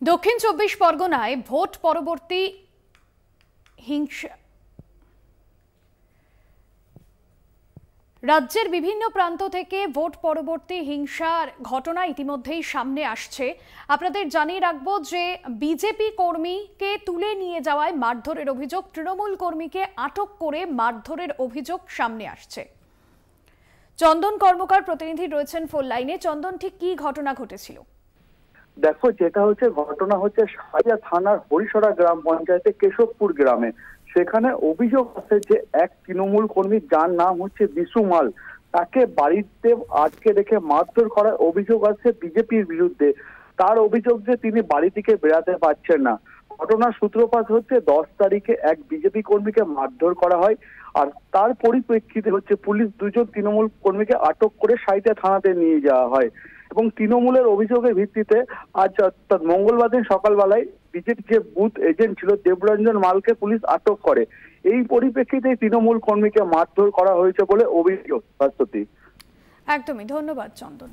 দক্ষিণ চব্বিশ পরগনায় ভোট পরবর্তী হিংসা। রাজ্যের বিভিন্ন প্রান্ত থেকে ভোট পরবর্তী হিংসার ঘটনা ইতিমধ্যেই সামনে আসছে। আপনাদের জানিয়ে রাখবো যে বিজেপি কর্মীকে তুলে নিয়ে যাওয়ায় মারধরের অভিযোগ, তৃণমূল কর্মীকে আটক করে মারধরের অভিযোগ সামনে আসছে। চন্দন কর্মকার প্রতিনিধি রয়েছেন ফোন লাইনে। চন্দন, ঠিক কি ঘটনা ঘটেছিল? দেখো, যেটা হচ্ছে ঘটনা হচ্ছে সাজা থানার হরিশরা গ্রাম পঞ্চায়েতে কেশবপুর গ্রামে। সেখানে অভিযোগ আছে যে এক তৃণমূল কর্মী, যার নাম হচ্ছে বিশু মাল, তাকে বাড়িতে আটকে রেখে মারধর করার অভিযোগ আছে বিজেপির বিরুদ্ধে। তার অভিযোগ যে তিনি বাড়ি থেকে বেরাতে পারছেন না। ঘটনার সূত্রপাত হচ্ছে 10 তারিখে এক বিজেপি কর্মীকে মারধর করা হয়, আর তার পরিপ্রেক্ষিতে হচ্ছে পুলিশ দুজন তৃণমূল কর্মীকে আটক করে সাইথিয়া থানাতে নিয়ে যাওয়া হয়। এবং তৃণমূলের অভিযোগের ভিত্তিতে আজ অর্থাৎ মঙ্গলবার দিন সকালবেলায় বিজেপির যে বুথ এজেন্ট ছিল দেবরঞ্জন মালকে পুলিশ আটক করে। এই পরিপ্রেক্ষিতে তৃণমূল কর্মীকে মারধর করা হয়েছে বলে অভিযোগ। একদমই, ধন্যবাদ চন্দন।